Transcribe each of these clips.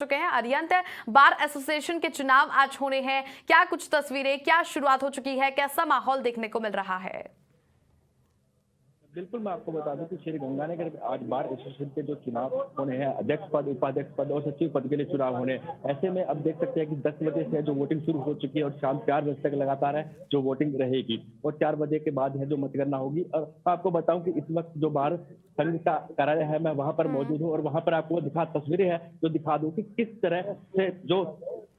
चुके हैं। अरियंत bar association के चुनाव आज होने हैं, क्या कुछ तस्वीरें, क्या शुरुआत हो चुकी है, कैसा माहौल देखने को मिल रहा है? बिल्कुल, मैं आपको बता दूं कि श्री गंगानगर में आज बार एसोसिएशन के जो चुनाव होने हैं, अध्यक्ष पद, उपाध्यक्ष पद और सचिव पद के लिए चुनाव होने हैं। ऐसे में अब देख सकते हैं कि 10 बजे से जो वोटिंग शुरू हो चुकी है और शाम 4 बजे तक लगातार है जो वोटिंग रहेगी और 4 बजे के बाद है जो मतगणना होगी। और आपको बताऊं कि इस वक्त जो बार संघ का कार्यालय है, मैं वहां पर मौजूद हूँ और वहां पर आपको तस्वीरें हैं जो दिखा दूं कि किस तरह से जो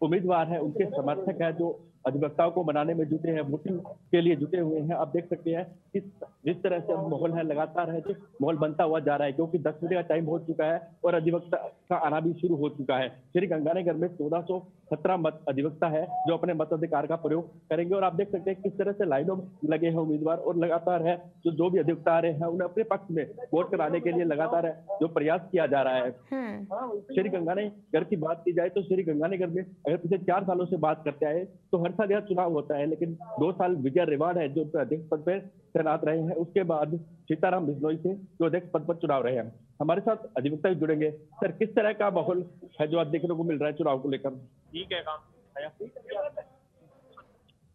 उम्मीदवार है, उनके समर्थक है, जो अधिवक्ताओं को बनाने में जुटे हैं, वोटिंग के लिए जुटे हुए हैं। आप देख सकते हैं कि जिस तरह से माहौल है, लगातार है जो माहौल बनता हुआ जा रहा है, क्योंकि 10 बजे का टाइम हो चुका है और अधिवक्ता का आना भी शुरू हो चुका है। श्री गंगानगर में 1417 अधिवक्ता है जो अपने मताधिकार का प्रयोग करेंगे और आप देख सकते हैं किस तरह से लाइनों में लगे हैं उम्मीदवार और लगातार है जो भी अधिवक्ता आ रहे हैं उन्हें अपने पक्ष में वोट कराने के लिए लगातार है जो प्रयास किया जा रहा है। श्री गंगानगर की बात की जाए तो श्री गंगानगर में अगर पिछले 4 सालों से बात करते आए तो हर साल यह चुनाव होता है, लेकिन 2 साल विजय रिवार्ड है जो अध्यक्ष पद पर तैनात रहे हैं, उसके बाद सीताराम बिश्नोई से जो अध्यक्ष पद पर चुनाव रहे हैं। हमारे साथ अधिवक्ता भी जुड़ेंगे। सर, किस तरह का माहौल है जो आज देखने को मिल रहा है चुनाव को लेकर? ठीक है काम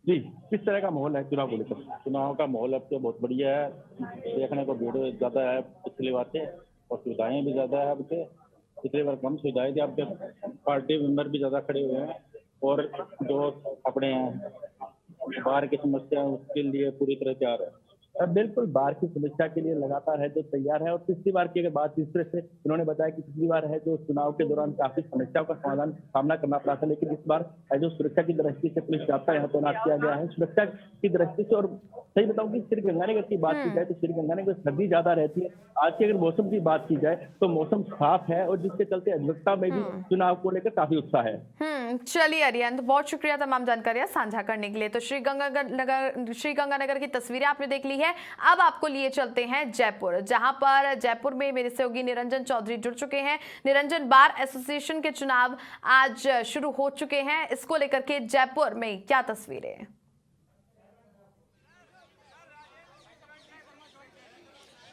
जी, किस तरह का माहौल है चुनाव को लेकर? चुनाव का माहौल अब तो बहुत बढ़िया है, देखने को भीड़ ज्यादा है पिछली बार से और सुविधाएं भी ज्यादा है। अब से पिछली बार कम सुविधाएं थी, अब के पार्टी मेंबर भी ज्यादा खड़े हुए हैं और जो अपने बाहर की समस्या है उसके लिए पूरी तरह तैयार है। बिल्कुल, बार की समस्या के लिए लगातार है जो तैयार है और पिछली बार की अगर बात इस तरह से उन्होंने बताया कि पिछली बार है जो चुनाव के दौरान काफी समस्याओं का सामना करना पड़ा था, लेकिन इस बार है जो सुरक्षा की दृष्टि से पुलिस जाब्ता यहाँ तैनात किया गया है सुरक्षा की दृष्टि से। और सही बताऊं कि श्री गंगानगर की बात की जाए तो श्री गंगानगर में सर्दी ज्यादा रहती है। आज की अगर मौसम की बात की जाए तो मौसम साफ है और जिसके चलते अधिवक्ता में भी चुनाव को लेकर काफी उत्साह है। चलिए अरियंत, बहुत शुक्रिया तमाम जानकारियां साझा करने के लिए। तो श्री गंगानगर की तस्वीरें आपने देख ली है। अब आपको लिए चलते हैं जयपुर, जहां पर जयपुर में मेरे सहयोगी निरंजन चौधरी जुड़ चुके हैं। निरंजन, बार एसोसिएशन के चुनाव आज शुरू हो चुके हैं, इसको लेकर के जयपुर में क्या तस्वीरें?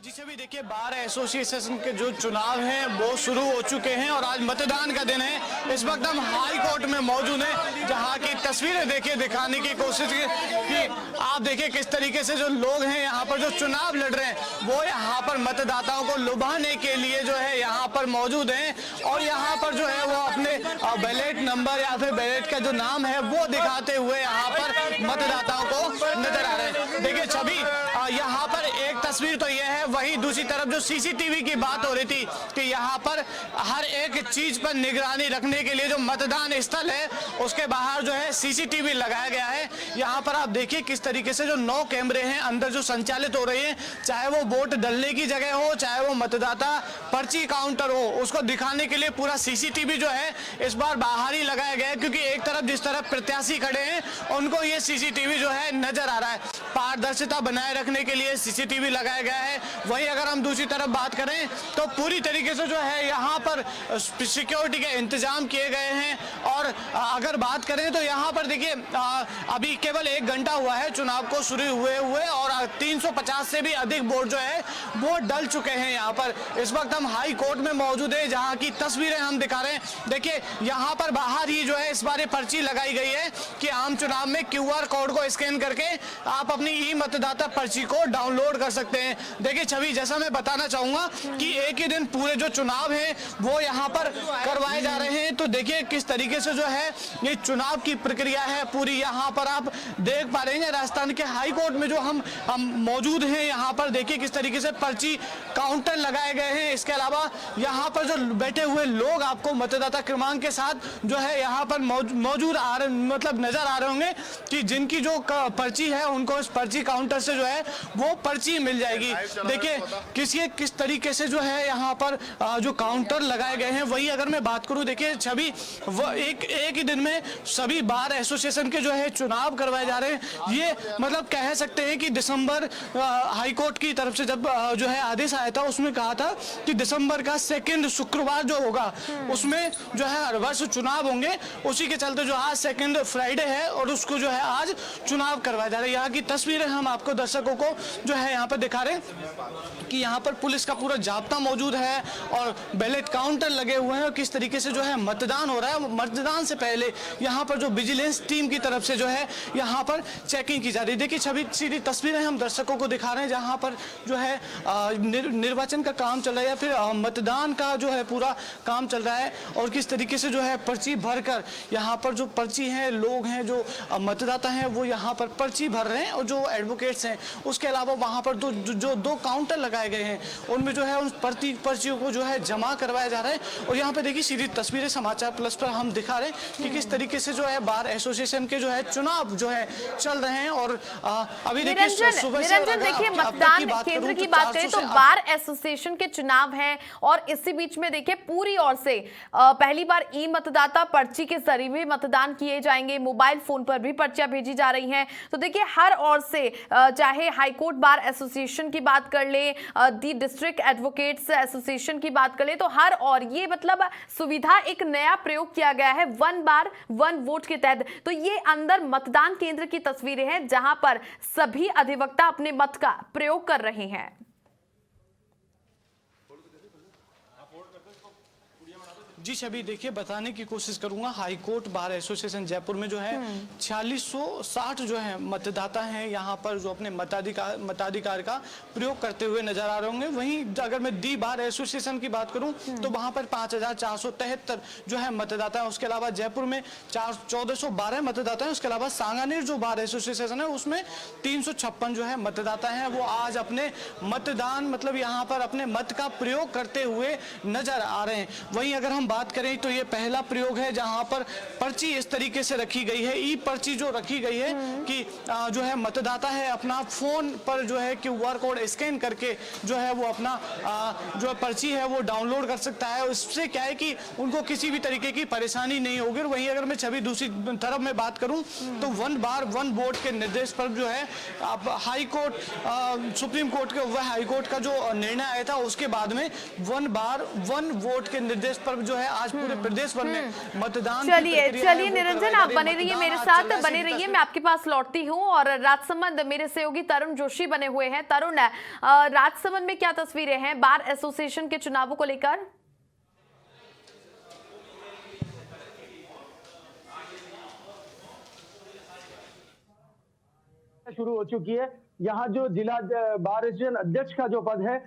जी सभी देखिए, बार एसोसिएशन के जो चुनाव हैं वो शुरू हो चुके हैं और आज मतदान का दिन है। इस वक्त हम हाई कोर्ट में मौजूद हैं, जहां की तस्वीरें देखिए दिखाने की कोशिश की आप देखिए किस तरीके से जो लोग हैं यहाँ पर जो चुनाव लड़ रहे हैं वो यहाँ पर मतदाताओं को लुभाने के लिए जो है यहाँ पर मौजूद हैं और यहाँ पर जो है वो अपने बैलेट नंबर या फिर बैलेट का जो नाम है वो दिखाते हुए यहाँ पर मतदाताओं को नजर आ रहे हैं। देखिए छवि, यहाँ पर एक तस्वीर तो यह है, वहीं दूसरी तरफ जो सीसीटीवी की बात हो रही थी कि यहाँ पर हर एक चीज पर निगरानी रखने के लिए जो मतदान स्थल है उसके बाहर जो है सीसीटीवी लगाया गया है। यहाँ पर आप देखिए किस तरीके से जो 9 कैमरे हैं अंदर जो संचालित हो रहे हैं, चाहे वो वोट डलने की जगह हो, चाहे वो मतदाता पर्ची काउंटर हो, उसको दिखाने के लिए पूरा सीसीटीवी जो है इस बार बाहर ही लगाया गया है, क्योंकि एक तरफ जिस तरफ प्रत्याशी खड़े हैं उनको ये सीसीटीवी जो है नजर आ रहा है। पारदर्शिता बनाए रखने के लिए सीसीटीवी लगाया गया है। वहीं अगर हम दूसरी तरफ बात करें तो पूरी तरीके से जो है यहाँ पर सिक्योरिटी के इंतजाम किए गए हैं। और अगर बात करें तो यहाँ पर देखिए अभी केवल 1 घंटा हुआ है चुनाव को शुरू हुए और 350 से भी अधिक वोट जो है वो डल चुके हैं। यहाँ पर इस वक्त हम हाई कोर्ट में मौजूद है, जहाँ की तस्वीरें हम दिखा रहे हैं। देखिए यहाँ पर बाहर ही जो है इस बार पर्ची लगाई गई है कि आम चुनाव में QR कोड को स्कैन करके आप अपनी ई मतदाता पर्ची को डाउनलोड कर सकते हैं। देखिए छवि, जैसा मैं बताना चाहूंगा कि एक ही दिन पूरे जो चुनाव है वो यहाँ पर करवाए जा रहे हैं। तो देखिए किस तरीके से जो है ये चुनाव की प्रक्रिया है पूरी, यहाँ पर आप देख पा रहे हैं। राजस्थान के हाई कोर्ट में जो हम मौजूद हैं, यहाँ पर देखिए किस तरीके से पर्ची काउंटर लगाए गए हैं। इसके अलावा यहाँ पर जो बैठे हुए लोग आपको मतदाता क्रमांक के साथ जो है यहाँ पर मौजूद नजर आ रहे होंगे कि जिनकी जो पर्ची है उनको इस पर्ची काउंटर से जो है वो पर्ची मिल जाएगी। देखिए किस तरीके से जो है यहाँ पर जो काउंटर लगाए गए हैं। वही अगर मैं बात करूं, देखिए छवि, वो एक ही दिन में सभी बार एसोसिएशन के जो है चुनाव करवाए जा रहे हैं। ये मतलब कह सकते हैं कि दिसंबर हाई कोर्ट की तरफ से जब जो है आदेश आया था उसमें कहा था कि दिसंबर का 2nd शुक्रवार जो होगा उसमें जो है हर वर्ष चुनाव होंगे। उसी के चलते जो आज 2nd फ्राइडे है और उसको जो है आज चुनाव करवाया जा रहा है। यहाँ की तस्वीरें हम आपको दर्शकों को जो है यहाँ पर दिखा रहे हैं कि यहाँ पर पुलिस का पूरा जाब्ता मौजूद है और बैलेट काउंटर लगे हुए हैं और किस तरीके से जो है मतदान हो रहा है। मतदान से पहले यहाँ पर जो विजिलेंस टीम की तरफ से जो है यहाँ पर चेकिंग की जा रही है। देखिए छवि सीधी तस्वीरें हम दर्शकों को दिखा रहे हैं जहाँ पर जो है निर्वाचन का काम चल रहा है या फिर मतदान का जो है पूरा काम चल रहा है और किस तरीके से जो है पर्ची भरकर यहाँ पर जो पर्ची है लोग हैं जो मतदाता हैं वो यहाँ पर पर्ची भर रहे हैं और जो एडवोकेट्स हैं उसके अलावा वहाँ पर जो दो काउंटर लगाए गए हैं उनमें जो है उन पर्चियों को जो है जमा करवाया जा रहा है। और यहाँ पे देखिए सीधी तस्वीरें समाचार प्लस पर हम दिखा रहे हैं कि किस तरीके से जो है बार एसोसिएशन के जो है चुनाव जो है चल रहे हैं। और अभी देखिए सुबह से देखिए मतदान केंद्र की बात करें तो बार एसोसिएशन के चुनाव हैं और इसी बीच में देखिए पूरी ओर से पहली बार ई मतदाता पर्ची के जरिए भी मतदान किए जाएंगे, मोबाइल फोन पर भी पर्चियां भेजी जा रही हैं। तो देखिए हर ओर से चाहे हाईकोर्ट बार एसोसिएशन की बात कर ले, दी डिस्ट्रिक्ट एडवोकेट्स एसोसिएशन की बात कर ले, तो हर और ये मतलब सुविधा एक नया प्रयोग किया गया है वन बार वन वोट के तहत। तो ये अंदर मतदान केंद्र की तस्वीरें हैं जहां पर सभी अधिवक्ता अपने मत का प्रयोग कर रहे हैं। जी छवि देखिए बताने की कोशिश करूंगा, high court bar association Jaipur में जो है 4660 जो है मतदाता हैं यहाँ पर जो अपने मताधिकार का प्रयोग करते हुए नजर आ रहे होंगे। वहीं अगर मैं दी बार एसोसिएशन की बात करूं तो वहां पर 5473 जो है मतदाता हैं। उसके अलावा जयपुर में 1412 मतदाता हैं। उसके अलावा सांगानेर जो बार एसोसिएशन है उसमें 356 जो है मतदाता हैं। वो आज अपने मतदान मतलब यहाँ पर अपने मत का प्रयोग करते हुए नजर आ रहे हैं। वहीं अगर हम बात करें तो ये पहला प्रयोग है जहां पर पर्ची इस तरीके से रखी गई है, ई पर्ची जो रखी गई है कि जो है मतदाता है अपना फोन पर जो है QR कोड स्कैन करके जो है वो अपना जो है पर्ची है वो डाउनलोड कर सकता है। इससे क्या है कि उनको किसी भी तरीके की परेशानी नहीं होगी। वहीं अगर मैं छवि दूसरी तरफ में बात करूं तो वन बार वन वोट के निर्देश पर जो है अब हाई कोर्ट सुप्रीम कोर्ट के हाई कोर्ट का जो निर्णय आया था उसके बाद में वन बार वन वोट के निर्देश पर जो है आज पूरे प्रदेश भर में मतदान। चलिए निरंजन आप बने रहिए मेरे साथ, बने रहिए, मैं आपके पास लौटती हूं। और राजसमंद मेरे सहयोगी तरुण जोशी बने हुए हैं। तरुण, राजसमंद में क्या तस्वीरें हैं बार एसोसिएशन के चुनावों को लेकर? शुरू हो चुकी है। यहाँ जो जिला बार एसोसिएशन अध्यक्ष का जो पद है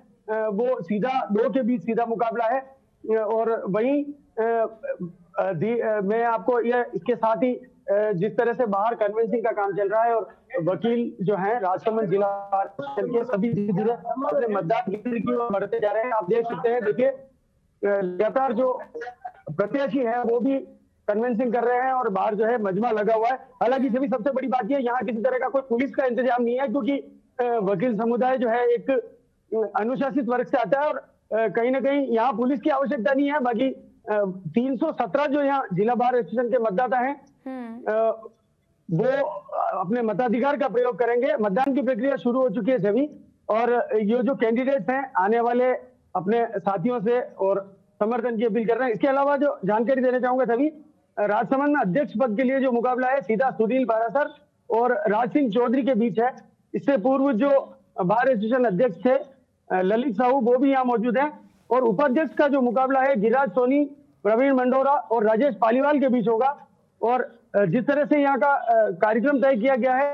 वो सीधा दो के बीच सीधा मुकाबला है। और वहीं मैं आपको ये इसके साथ ही जिस तरह से बाहर कन्वेंसिंग का काम चल रहा है और वकील जो हैं राजसमंद जिला के सभी धीरे अपने मतदान केंद्र की ओर बढ़ते जा रहे हैं। आप देख सकते हैं, देखिए लगातार जो प्रत्याशी है वो भी कन्वेंसिंग कर रहे हैं और बाहर जो है मजमा लगा हुआ है। हालांकि सभी सबसे बड़ी बात यह यहाँ किसी तरह का कोई पुलिस का इंतजाम नहीं है क्योंकि वकील समुदाय जो है एक अनुशासित वर्ग से आता है और कहीं ना कहीं यहाँ पुलिस की आवश्यकता नहीं है। बाकी 317 जो यहाँ जिला बार एसोसिएशन के मतदाता हैं वो अपने मताधिकार का प्रयोग करेंगे। मतदान की प्रक्रिया शुरू हो चुकी है सभी, और ये जो कैंडिडेट्स हैं आने वाले अपने साथियों से और समर्थन की अपील कर रहे हैं। इसके अलावा जो जानकारी देना चाहूंगा सभी, राजसमंद में अध्यक्ष पद के लिए जो मुकाबला है सीधा सुनील पारासर और राज सिंह चौधरी के बीच है। इससे पूर्व जो बार एसोसिएशन अध्यक्ष थे ललित साहू वो भी यहाँ मौजूद हैं। और उपाध्यक्ष का जो मुकाबला है गिरिराज सोनी, प्रवीण मंडोरा और राजेश पालीवाल के बीच होगा। और जिस तरह से यहाँ का कार्यक्रम तय किया गया है।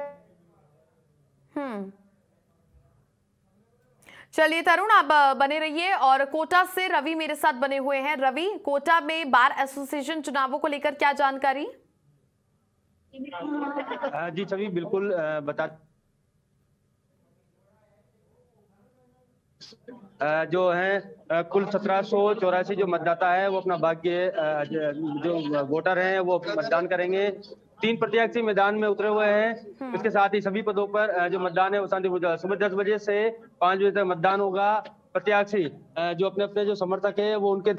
चलिए तरुण आप बने रहिए। और कोटा से रवि मेरे साथ बने हुए हैं। रवि, कोटा में बार एसोसिएशन चुनावों को लेकर क्या जानकारी? जी छवि बिल्कुल बता जो है कुल 1784 जो मतदाता है वो अपना भाग्य जो वोटर हैं वो मतदान करेंगे। 3 प्रत्याशी मैदान में उतरे हुए हैं। इसके साथ ही सभी पदों पर जो मतदान है वो शांतिपूर्ण सुबह 10 बजे से 5 बजे तक मतदान होगा। प्रत्याशी जो अपने अपने जो समर्थक है वो उनके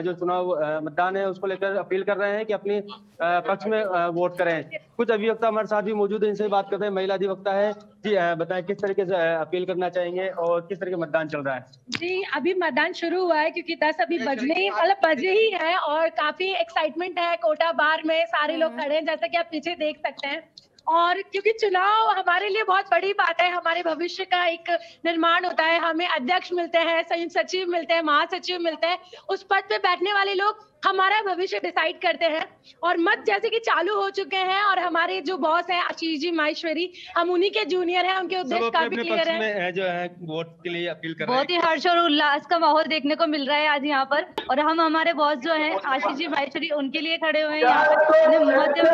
जो चुनाव मतदान है उसको लेकर अपील कर रहे हैं कि अपने पक्ष में वोट करें। कुछ अभिवक्ता हमारे साथ भी मौजूद है, इनसे बात करते हैं। महिला अधिवक्ता है जी, बताएं किस तरीके से अपील करना चाहेंगे और किस तरह का मतदान चल रहा है? जी अभी मतदान शुरू हुआ है क्योंकि 10 अभी बजे ही है और काफी एक्साइटमेंट है। कोटा बार में सारे लोग खड़े हैं जैसा कि आप पीछे देख सकते हैं। और क्योंकि चुनाव हमारे लिए बहुत बड़ी बात है, हमारे भविष्य का एक निर्माण होता है। हमें अध्यक्ष मिलते हैं, संयुक्त सचिव मिलते हैं, महासचिव मिलते हैं। उस पद पे बैठने वाले लोग हमारा भविष्य डिसाइड करते हैं। और मत जैसे कि चालू हो चुके हैं और हमारे जो बॉस हैं आशीष जी माहेश्वरी, हम उन्हीं के जूनियर हैं, उनके उद्देश्य काफी क्लियर है। जो है वोट के लिए अपील कर रहे हैं। बहुत ही हर्ष और उल्लास का माहौल देखने को मिल रहा है आज यहाँ पर, और हम हमारे बॉस जो हैं आशीष जी माहेश्वरी उनके लिए खड़े हुए हैं यहाँ पर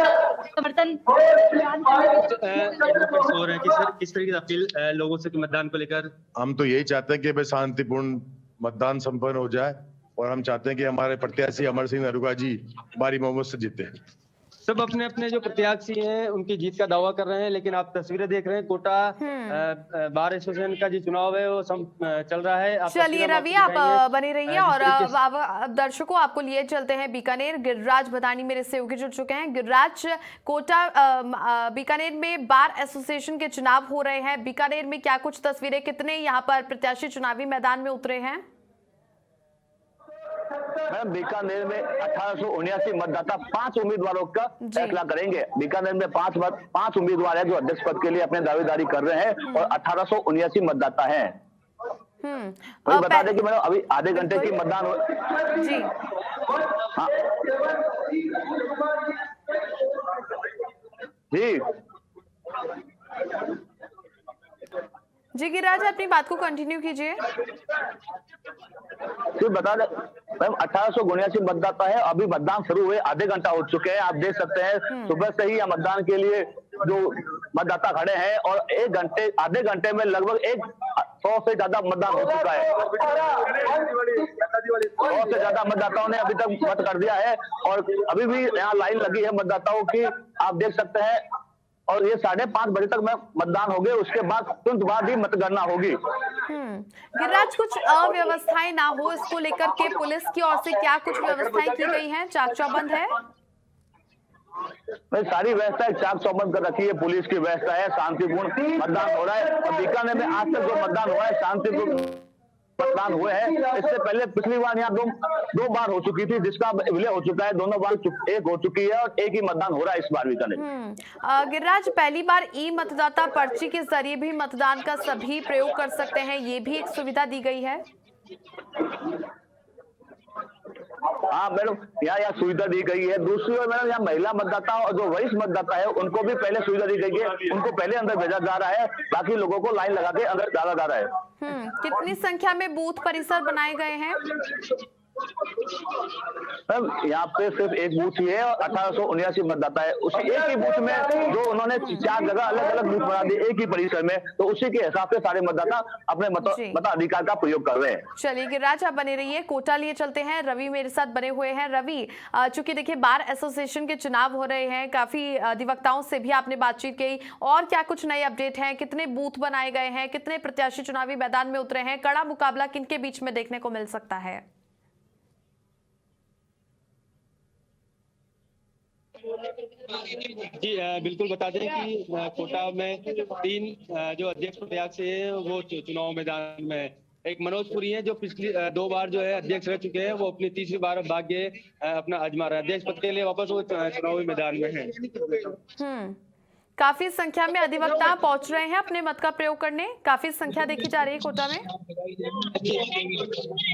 समर्थन। किस तरीके की अपील लोगों से मतदान को लेकर? हम तो यही चाहते हैं कि भाई शांतिपूर्ण मतदान संपन्न हो जाए, और हम चाहते हैं कि हमारे प्रत्याशी अमर सिंह नरुगा जी भारी बहुमत से जीते। सब अपने अपने जो प्रत्याशी हैं उनकी जीत का दावा कर रहे हैं, लेकिन आप तस्वीरें देख रहे हैं कोटा बार एसोसिएशन का जो चुनाव है वो चल रहा है। चलिए रवि, आप बने रहिए और दर्शकों आपको लिए चलते हैं बीकानेर। गिरिराज भदानी मेरे सहयोगी जुड़ चुके हैं। गिरिराज, कोटा बीकानेर में बार एसोसिएशन के चुनाव हो रहे हैं, बीकानेर में क्या कुछ तस्वीरें, कितने यहाँ पर प्रत्याशी चुनावी मैदान में उतरे हैं? मैम, बीकानेर में 1879 मतदाता 5 उम्मीदवारों का फैसला करेंगे। बीकानेर में 5 उम्मीदवार हैं जो अध्यक्ष पद के लिए अपने दावेदारी कर रहे हैं और 1879 मतदाता हैं। तो बता दें कि मैडम अभी आधे घंटे की मतदान हो जी। हाँ जी जी गिरिराज, अपनी बात को कंटिन्यू कीजिए। तो बता दें मैम 1879 मतदाता है। अभी मतदान शुरू हुए आधे घंटा हो चुके हैं। आप देख सकते हैं सुबह से ही मतदान के लिए जो मतदाता खड़े हैं और आधे घंटे में लगभग 100 से ज्यादा मतदान हो चुका है। 100 से ज्यादा मतदाताओं ने अभी तक मत कर दिया है और अभी भी यहाँ लाइन लगी है मतदाताओं की, आप देख सकते हैं। और ये 5:30 बजे तक में मतदान हो गए, उसके बाद तुरंत बाद ही मतगणना होगी। गिरिराज, कुछ अव्यवस्थाएं ना हो इसको लेकर के पुलिस की ओर से क्या कुछ व्यवस्थाएं की गई हैं? चाक चौबंद है? सारी व्यवस्था चाक चौबंद कर रखी है, पुलिस की व्यवस्था है, शांतिपूर्ण मतदान हो रहा है। और बीकानेर में आज तक जो मतदान हुआ है शांतिपूर्ण मतदान हुए हैं। इससे पहले पिछली बार यहाँ दो बार हो चुकी थी, जिसका विलय हो चुका है। दोनों बार एक हो चुकी है और एक ही मतदान हो रहा है इस बार बीकानेर। गिरिराज, पहली बार ई मतदाता पर्ची के जरिए भी मतदान का सभी प्रयोग कर सकते हैं, ये भी एक सुविधा दी गई है। हाँ मैडम, यहाँ सुविधा दी गई है। दूसरी ओर मैडम यहाँ महिला मतदाता और जो वरिष्ठ मतदाता है उनको भी पहले सुविधा दी गई है। उनको पहले अंदर भेजा जा रहा है, बाकी लोगों को लाइन लगा के अंदर डाला जा रहा है। कितनी संख्या में बूथ परिसर बनाए गए हैं? मैम यहाँ पे सिर्फ एक बूथ ही है और 1879 मतदाता है। उसी एक ही बूथ में जो उन्होंने 4 जगह अलग अलग बूथ बना दिए एक ही परिसर में, तो उसी के हिसाब से सारे मतदाता अपने मताधिकार का प्रयोग कर रहे हैं। चलिए गिरिराज, आप बने रहिए। कोटा लिए चलते हैं, रवि मेरे साथ बने हुए हैं। रवि, चूंकि देखिए बार एसोसिएशन के चुनाव हो रहे हैं, काफी अधिवक्ताओं से भी आपने बातचीत की, और क्या कुछ नए अपडेट हैं? कितने बूथ बनाए गए हैं? कितने प्रत्याशी चुनावी मैदान में उतरे हैं? कड़ा मुकाबला किनके बीच में देखने को मिल सकता है? जी बिल्कुल, बता दें कि कोटा में 3 जो अध्यक्ष प्रत्याशी हैं वो चुनाव मैदान में। एक मनोज पुरी है जो पिछली 2 बार जो है अध्यक्ष रह चुके हैं, वो अपनी तीसरी बार भाग्य अपना आजमा रहा है। अध्यक्ष पद के लिए वापस वो चुनावी मैदान में है। काफी संख्या में अधिवक्ता पहुंच रहे हैं अपने मत का प्रयोग करने, काफी संख्या देखी जा रही है कोटा में।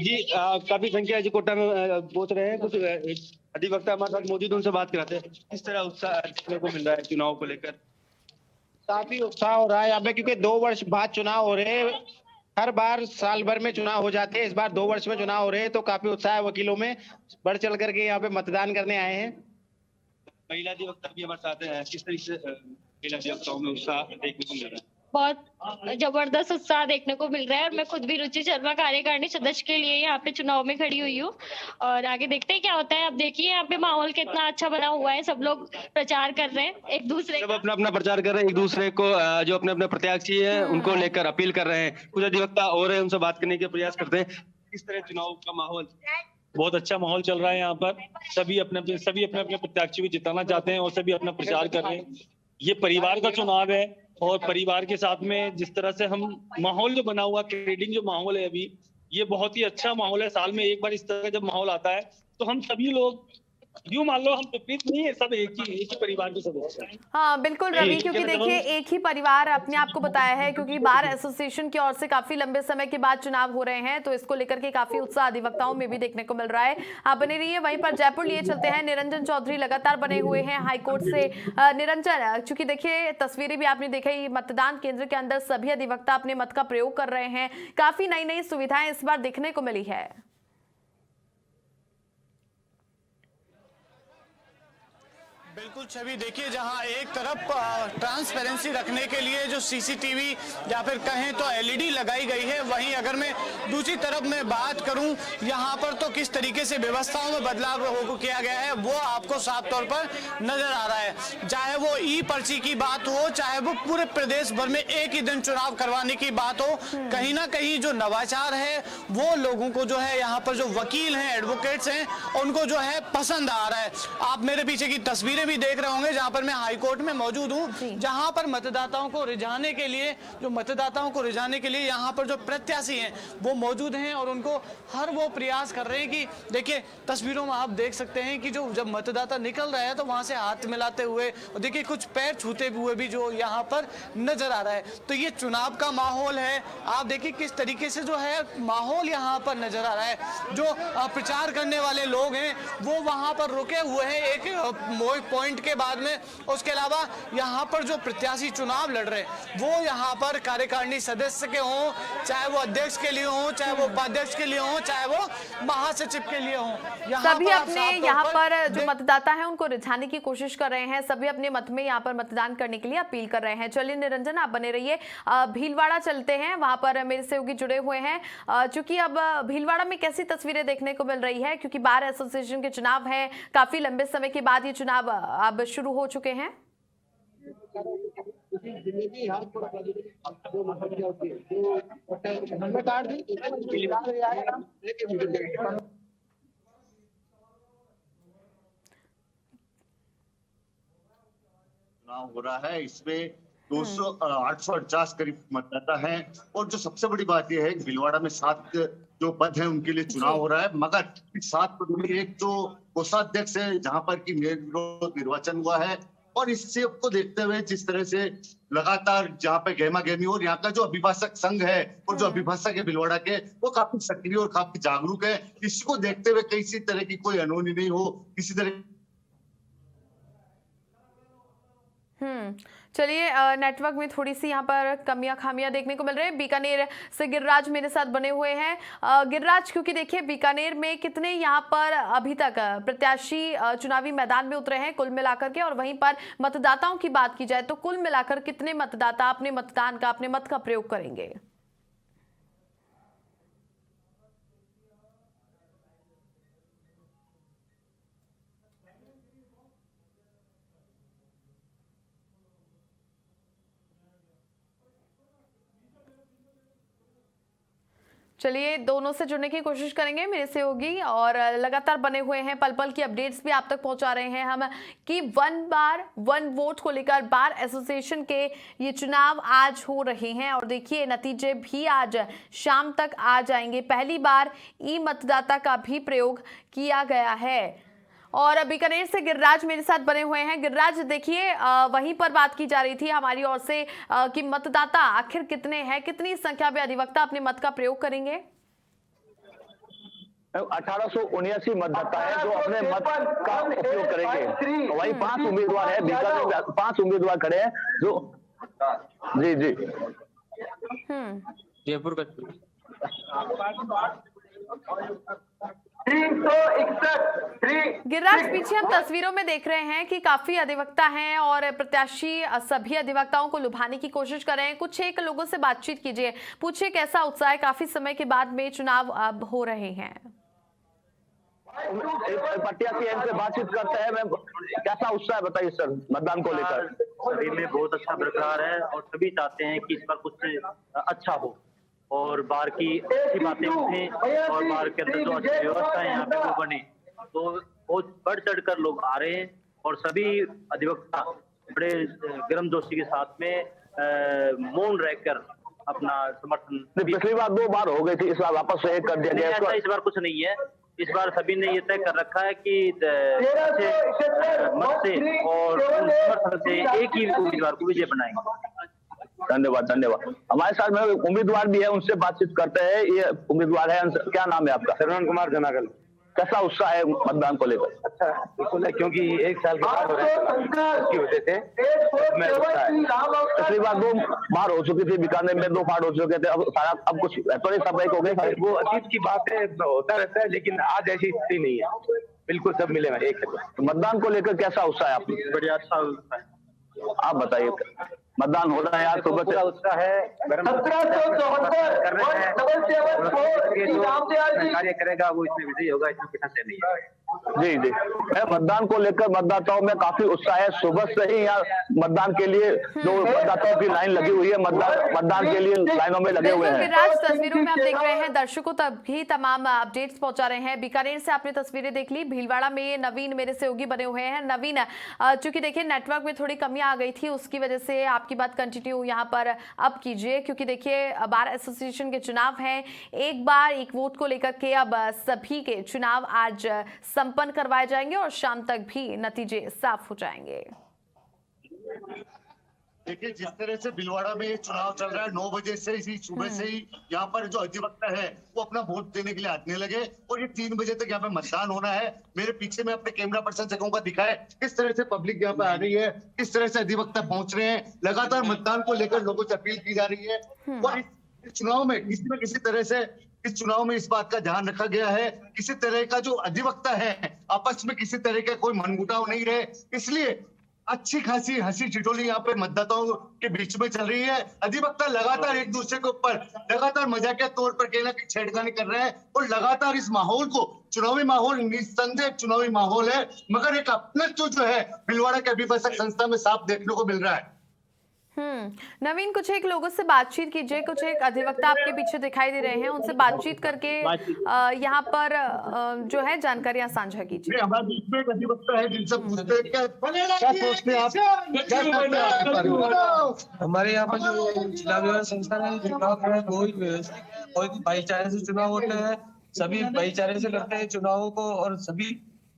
जी काफी संख्या जी कोटा में पहुंच रहे हैं। कुछ अधिवक्ता हमारे साथ मौजूद, उनसे बात कराते हैं। किस तरह उत्साह देखने को मिल रहा है चुनाव को लेकर? काफी उत्साह हो रहा है यहाँ पे, क्योंकि 2 वर्ष बाद चुनाव हो रहे हैं। हर बार साल भर में चुनाव हो जाते हैं, इस बार 2 वर्ष में चुनाव हो रहे हैं, तो काफी उत्साह है वकीलों में। बढ़ चढ़ करके यहाँ पे मतदान करने आए हैं। महिला अधिवक्ता भी हमारे साथ हैं, किस तरीके से महिला अधिवक्ताओं में उत्साह देखने को मिल रहा है? बहुत जबरदस्त उत्साह देखने को मिल रहा है, और मैं खुद भी रुचि शर्मा कार्यकारिणी सदस्य के लिए यहाँ पे चुनाव में खड़ी हुई हूँ, और आगे देखते हैं क्या होता है। अब देखिए यहाँ पे माहौल कितना अच्छा बना हुआ है, सब लोग प्रचार कर रहे हैं एक दूसरे, सब अपना अपना प्रचार कर रहे हैं, एक दूसरे को जो अपने अपने प्रत्याशी है उनको लेकर अपील कर रहे हैं। कुछ अधिवक्ता और है, उनसे बात करने के प्रयास करते हैं। किस तरह चुनाव का माहौल? बहुत अच्छा माहौल चल रहा है यहाँ पर। सभी अपने अपने प्रत्याशी को जिताना चाहते हैं और सभी अपना प्रचार कर रहे हैं। ये परिवार का चुनाव है, और परिवार के साथ में जिस तरह से हम माहौल जो बना हुआ, ट्रेडिंग जो माहौल है अभी, ये बहुत ही अच्छा माहौल है। साल में एक बार इस तरह का जब माहौल आता है तो हम सभी लोग यूं मान लो हम विपरीत नहीं है, सब एक ही परिवार के सदस्य हैं। हाँ बिल्कुल रवि, क्योंकि देखिए एक ही परिवार अपने आप को बताया है, क्योंकि बार एसोसिएशन की ओर से काफी लंबे समय के बाद चुनाव हो रहे हैं, तो इसको लेकर के काफी उत्साह अधिवक्ताओं में भी देखने को मिल रहा है। आप बने रहिए। वहीं पर जयपुर लिए चलते हैं। निरंजन चौधरी लगातार बने हुए हैं हाईकोर्ट से। निरंजन, चूंकि देखिए तस्वीरें भी आपने देखी, मतदान केंद्र के अंदर सभी अधिवक्ता अपने मत का प्रयोग कर रहे हैं, काफी नई नई सुविधाएं इस बार देखने को मिली है। बिल्कुल छवि, देखिए जहां एक तरफ ट्रांसपेरेंसी रखने के लिए जो सीसीटीवी या फिर कहें तो एलईडी लगाई गई है, वहीं अगर मैं दूसरी तरफ में बात करूं यहां पर तो किस तरीके से व्यवस्थाओं में बदलाव किया गया है वो आपको साफ तौर पर नजर आ रहा है। चाहे वो ई पर्ची की बात हो, चाहे वो पूरे प्रदेश भर में एक ही दिन चुनाव करवाने की बात हो, कहीं ना कहीं जो नवाचार है वो लोगों को जो है यहाँ पर जो वकील हैं, एडवोकेट्स हैं, उनको जो है पसंद आ रहा है। आप मेरे पीछे की तस्वीरें भी देख रहे होंगे जहां पर मैं हाईकोर्ट में मौजूद हूं, जहां पर मतदाताओं को रिझाने के लिए यहां पर जो प्रत्याशी हैं वो मौजूद हैं और उनको हर वो प्रयास कर रहे हैं कि देखिए तस्वीरों में आप देख सकते हैं कि जो जब मतदाता निकल रहा है तो वहां से हाथ मिलाते हुए और देखिए कुछ पैर छूते हुए भी जो यहां पर नजर आ रहा है। तो ये चुनाव का माहौल है। आप देखिए किस तरीके से जो है माहौल यहां पर नजर आ रहा है। जो प्रचार करने वाले लोग हैं वो वहां पर रुके हुए हैं एक पॉइंट के बाद में। उसके अलावा यहाँ पर जो प्रत्याशी चुनाव लड़ रहे हैं वो यहाँ पर कार्यकारिणी सदस्य के हों, चाहे वो अध्यक्ष के लिए हों, चाहे वो उपाध्यक्ष के लिए हों, चाहे वो महासचिव के लिए हों, सभी अपने यहाँ पर जो मतदाता हैं उनको रिझाने की कोशिश कर रहे हैं। सभी अपने मत में यहाँ पर मतदान करने के लिए अपील कर रहे हैं। चलिए निरंजन, आप बने रहिए। भीलवाड़ा चलते हैं, वहां पर मेरे सहयोगी जुड़े हुए हैं। चूंकि अब भीलवाड़ा में कैसी तस्वीरें देखने को मिल रही है, क्योंकि बार एसोसिएशन के चुनाव है, काफी लंबे समय के बाद ये चुनाव अब शुरू हो चुके हैं। चुनाव हो रहा है, इसमें 850 करीब मतदाता हैं और जो सबसे बड़ी बात यह है कि भीलवाड़ा में 7 जो पद है उनके लिए चुनाव हो रहा है, मगर 7 पदों में एक जो कोषाध्यक्ष है जहां पर की निर्विरोध निर्वाचन हुआ है और इससे को देखते हुए जिस तरह से लगातार जहाँ पे गहमा गहमी और यहाँ का जो अभिभाषक संघ है और जो अभिभाषक है भीलवाड़ा के वो काफी सक्रिय और काफी जागरूक है। इसको देखते हुए किसी तरह की कोई अनहोनी नहीं हो, किसी तरह चलिए नेटवर्क में थोड़ी सी यहाँ पर कमियां खामियां देखने को मिल रही है। बीकानेर से गिरिराज मेरे साथ बने हुए हैं। गिरिराज, क्योंकि देखिए बीकानेर में कितने यहाँ पर अभी तक प्रत्याशी चुनावी मैदान में उतरे हैं कुल मिलाकर के, और वहीं पर मतदाताओं की बात की जाए तो कुल मिलाकर कितने मतदाता अपने मतदान का, अपने मत का प्रयोग करेंगे? चलिए दोनों से जुड़ने की कोशिश करेंगे मेरे सहयोगी, और लगातार बने हुए हैं, पल पल की अपडेट्स भी आप तक पहुंचा रहे हैं हम कि 1 बार 1 वोट को लेकर बार एसोसिएशन के ये चुनाव आज हो रहे हैं और देखिए नतीजे भी आज शाम तक आ जाएंगे। पहली बार ई मतदाता का भी प्रयोग किया गया है। और बीकानेर से गिरिराज मेरे साथ बने हुए हैं। गिरिराज, देखिए वहीं पर बात की जा रही थी हमारी ओर से कि मतदाता आखिर कितने हैं, कितनी संख्या में अधिवक्ता अपने मत का प्रयोग करेंगे? 1879 मतदाता है जो अपने मत का उपयोग करेंगे। वही 5 उम्मीदवार है, बीकानेर में 5 उम्मीदवार खड़े हैं जो जी जयपुर का 361। गिरिराज, पीछे हम तस्वीरों में देख रहे हैं कि काफी अधिवक्ता हैं और प्रत्याशी सभी अधिवक्ताओं को लुभाने की कोशिश कर रहे हैं। कुछ एक लोगों से बातचीत कीजिए, पूछिए कैसा उत्साह है, काफी समय के बाद में चुनाव अब हो रहे हैं। प्रत्याशी इनसे बातचीत करते हैं, मैं कैसा उत्साह है बताइए सर मतदान को लेकर? सभी में बहुत अच्छा बरकरार है और सभी चाहते हैं कि इस पर कुछ अच्छा हो और बार की अच्छी बातें उठें और बार के अंदर जो अच्छी व्यवस्था है यहाँ पे वो बने। तो बहुत बढ़ चढ़ कर लोग आ रहे हैं और सभी अधिवक्ता बड़े गर्मजोशी के साथ में मौन रहकर अपना समर्थन। पिछली बार 2 बार हो गई थी, इस बार वापस से एक कर दिया गया। ऐसा इस बार कुछ नहीं है, इस बार सभी ने ये तय कर रखा है कि मत से और समर्थन से एक ही उम्मीदवार को विजय बनाएंगे। धन्यवाद धन्यवाद। हमारे साथ में उम्मीदवार भी है, उनसे बातचीत करते हैं। ये उम्मीदवार है, क्या नाम है आपका? श्रवण कुमार जनागल। कैसा उत्साह है मतदान को लेकर? अच्छा बिल्कुल है, क्योंकि एक साल के बाद हो रहे हैं उसकी वजह से मैं उत्साह है। पिछली बार 2 बार हो चुकी थी, बीकानेर में 2 फाड़ हो चुके थे, अब कुछ तो सब एक हो गए। वो अतीत की बात है, होता रहता है, लेकिन आज ऐसी स्थिति नहीं है। बिल्कुल सब मिले हैं एक है। तो मतदान को लेकर कैसा उत्साह है आपको? बढ़िया अच्छा उत्साह है। आप बताइए, मतदान हो रहा है आज सुबह से? उत्साह है, कार्य करेगा वो इसमें विजयी होगा, इसमें कितना से नहीं है। जी जी, मतदान को लेकर मतदाताओं में काफी उत्साह है। सुबह से ही यहाँ मतदान के लिए जो मतदाताओं की लाइन लगी हुई है, मतदान के लिए लाइनों में लगे हुए हैं। राज, तस्वीरों में आप देख रहे हैं, दर्शकों तक भी तमाम अपडेट्स पहुंचा रहे हैं। बीकानेर से आपने तस्वीरें देख ली, भीलवाड़ा में नवीन मेरे सहयोगी बने हुए हैं। नवीन, चूंकि देखिए नेटवर्क में थोड़ी कमी आ गई थी, उसकी वजह से आपकी बात कंटिन्यू यहाँ पर अब कीजिए, क्योंकि देखिए बार एसोसिएशन के चुनाव हैं। एक बार एक वोट को लेकर के अब सभी के चुनाव आज संपन्न करवाए जाएंगे और शाम तक भी नतीजे साफ हो जाएंगे। देखिए, जिस तरह से भीलवाड़ा में ये चुनाव चल रहा है, 9 बजे से इसी सुबह से ही यहाँ पर जो अधिवक्ता है वो अपना वोट देने के लिए आने लगे और ये 3 बजे तक यहाँ पे मतदान होना है। मेरे पीछे में अपने कैमरा पर्सन से कहूंगा दिखाए किस तरह से पब्लिक यहाँ पे आ रही है, किस तरह से अधिवक्ता पहुंच रहे हैं। लगातार मतदान को लेकर लोगों से अपील की जा रही है और इस चुनाव में किसी न किसी तरह से इस चुनाव में इस बात का ध्यान रखा गया है, किसी तरह का जो अधिवक्ता है आपस में किसी तरह का कोई मनमुटाव नहीं रहे। इसलिए अच्छी खासी हंसी ठिठोली यहाँ पे मतदाताओं के बीच में चल रही है। अधिवक्ता लगातार एक दूसरे के ऊपर लगातार मजाकिया तौर पर कहना कि छेड़खानी कर रहे हैं और लगातार इस माहौल को, चुनावी माहौल निस्संदेह चुनावी माहौल है, मगर एक अपनत्व जो है भीलवाड़ा के अभिभाषक संस्था में साफ देखने को मिल रहा है। नवीन, कुछ एक लोगों से बातचीत कीजिए, कुछ एक अधिवक्ता आपके पीछे दिखाई दे रहे हैं, उनसे बातचीत करके यहाँ पर जो है जानकारियां साझा कीजिए। हमारे बीच में एक अधिवक्ता है जिनसे पूछते हैं क्या सोचते हैं आप? हमारे यहाँ पर जो जिला व्यवस्था संस्था है, चुनाव है कोई भाईचारे से चुनाव होते हैं, सभी भाईचारे से करते हैं चुनावों को और सभी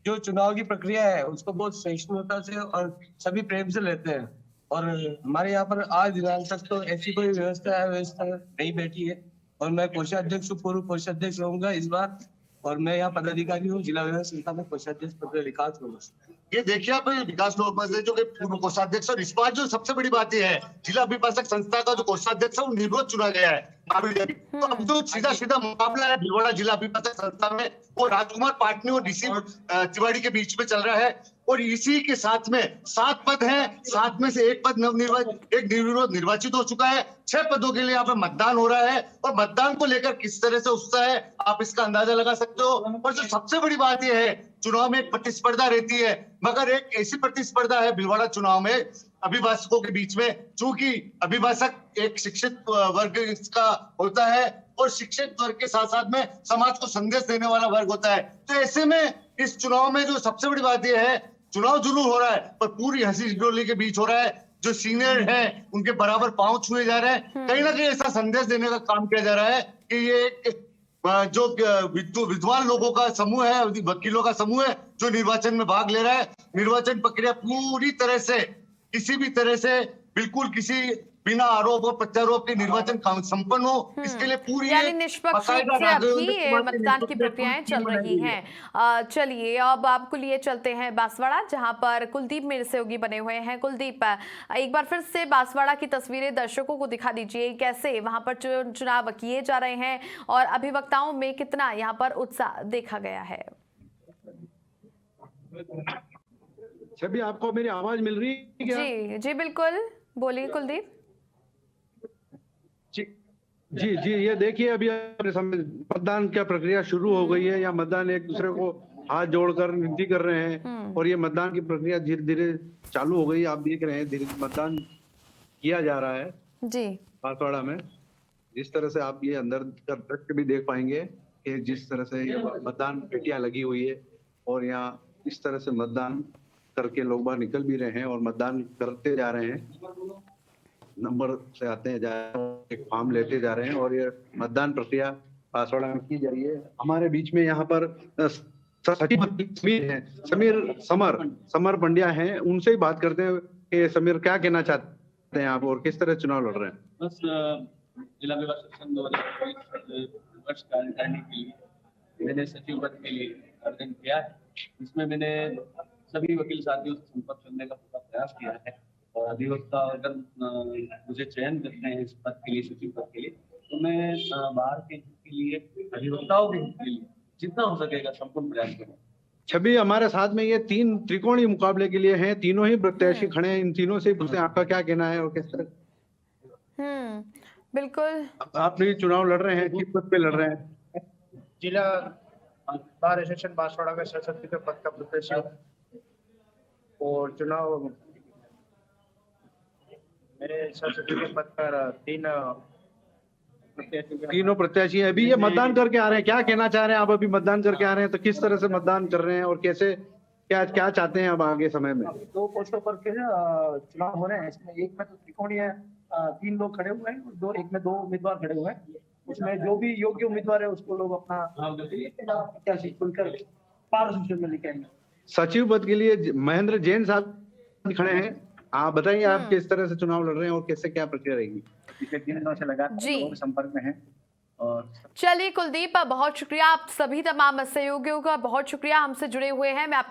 जो चुनाव की प्रक्रिया है उसको बहुत सहिष्णुता से और सभी प्रेम से लेते हैं। और हमारे यहाँ पर आज दिनांक तक तो ऐसी कोई व्यवस्था नहीं बैठी है और मैं कोषाध्यक्ष पूर्व कोषाध्यक्ष रहूंगा इस बार और मैं यहाँ पदाधिकारी हूँ जिला व्यवस्था संस्था में कोषाध्यक्ष पद विकास होगा। ये देखिए आप विकास जो कि पूर्व कोषाध्यक्ष, और इस बार जो सबसे बड़ी बात यह है जिला अभिभाषक संस्था का जो कोषाध्यक्ष है वो निर्विरोध चुना गया है। तो अब जो सीधा मुकाबला है भीलवाड़ा जिला अभिभाषक संस्था में वो राजकुमार पाटनी और डीसी तिवारी के बीच में चल रहा है और इसी के साथ में 7 पद हैं, 7 में से एक पद निर्विरोध निर्वाचित हो चुका है। 6 पदों के लिए यहाँ पे मतदान हो रहा है और मतदान को लेकर किस तरह से उत्साह है आप इसका अंदाजा लगा सकते हो। और जो सबसे बड़ी बात यह है, चुनाव में एक प्रतिस्पर्धा रहती है, मगर एक ऐसी प्रतिस्पर्धा है भीलवाड़ा चुनाव में अभिभाषकों के बीच में, चूंकि अभिभाषक एक शिक्षित वर्ग इसका होता है और शिक्षित वर्ग के साथ साथ में समाज को संदेश देने वाला वर्ग होता है। तो ऐसे में इस चुनाव में जो सबसे बड़ी बात यह है, चुनाव जरूर हो रहा है पर पूरी हंसी ठिठोली के बीच हो रहा है। जो सीनियर है उनके बराबर पांव छुए जा रहे हैं। कहीं ना कहीं ऐसा संदेश देने का काम किया जा रहा है कि ये जो विद्वान लोगों का समूह है, वकीलों का समूह है जो निर्वाचन में भाग ले रहा है, निर्वाचन प्रक्रिया पूरी तरह से किसी भी तरह से बिल्कुल किसी बिना आरोप और प्रत्यारोप के निर्वाचन संपन्न हो, इसके लिए पूरी यानी निष्पक्ष रूप से अभी मतदान की प्रक्रियाएं चल रही हैं। चलिए अब आपको लिए चलते हैं बांसवाड़ा, जहां पर कुलदीप मेरे सहयोगी बने हुए हैं। कुलदीप, एक बार फिर से बांसवाड़ा की तस्वीरें दर्शकों को दिखा दीजिए, कैसे वहां पर चुनाव किए जा रहे हैं और अभिवक्ताओं में कितना यहाँ पर उत्साह देखा गया है। छवि, आपको मेरी आवाज मिल रही है क्या? जी जी बिल्कुल, बोलिए कुलदीप। जी, ये देखिए अभी मतदान क्या प्रक्रिया शुरू हो गई है। या मतदान एक दूसरे को हाथ जोड़कर विनती कर रहे हैं और ये मतदान की प्रक्रिया धीरे धीरे चालू हो गई। आप देख रहे हैं धीरे मतदान किया जा रहा है जी बांसवाड़ा में। जिस तरह से आप ये अंदर दृश्य भी देख पाएंगे कि जिस तरह से ये मतदान पेटियां लगी हुई है और यहाँ इस तरह से मतदान करके लोग बाहर निकल भी रहे हैं और मतदान करते जा रहे हैं। नंबर से आते हैं, एक फॉर्म लेते जा रहे हैं और ये मतदान प्रक्रिया बांसवाड़ा में की जा रही है। हमारे बीच में यहाँ पर सचिव समीर हैं, समर पंड्या हैं, उनसे ही बात करते हैं कि समीर क्या कहना चाहते हैं आप और किस तरह चुनाव लड़ रहे हैं। बस जिला विकास सेक्शन 2024 वर्ष कार्यकारिणी के लिए मैंने सचिव पद के लिए आवेदन किया है। इसमें मैंने सभी वकील साथियों से संपर्क करने का पूरा प्रयास किया है और अधिवक्ता अगर मुझे चयन करते हैं इस पद के लिए, सचिव पद के लिए, तो मैं बाहर के हित के लिए, अधिवक्ताओं के हित के लिए जितना हो सकेगा संपूर्ण प्रयास करूँगा। छवि हमारे साथ में ये 3 त्रिकोणीय मुकाबले के लिए हैं, तीनों ही प्रत्याशी खड़े हैं। इन तीनों से पूछते हैं आपका क्या कहना है और किस तरह। बिल्कुल, आप भी चुनाव लड़ रहे हैं, किस पद पे लड़ रहे हैं? जिला बार एसोसिएशन बांसवाड़ा में सचिव के पद का प्रत्याशी और चुनाव मेरे सचिव के पद पर तीनों प्रत्याशी हैं। अभी ये मतदान करके आ रहे हैं, क्या कहना चाह रहे हैं आप? अभी मतदान करके आ रहे हैं तो किस तरह से मतदान कर रहे हैं और कैसे क्या क्या चाहते हैं अब आगे समय में? 2 पोस्टों पर के चुनाव हो रहे हैं। इसमें एक में तो त्रिकोणीय 3 लोग खड़े हुए हैं, एक में 2 उम्मीदवार खड़े हुए हैं। उसमें जो भी योग्य उम्मीदवार है उसको लोग अपना प्रत्याशी चुनकर पार सूची में लेके आएंगे। सचिव पद के लिए महेंद्र जैन साहब खड़े हैं, आप बताइए आप किस तरह से चुनाव लड़ रहे हैं और कैसे क्या प्रक्रिया रहेगी? पिछले 3 दिनों से लगातार संपर्क में है। और चलिए कुलदीप, बहुत शुक्रिया आप सभी तमाम सहयोगियों का, बहुत शुक्रिया हमसे जुड़े हुए हैं। मैं आपके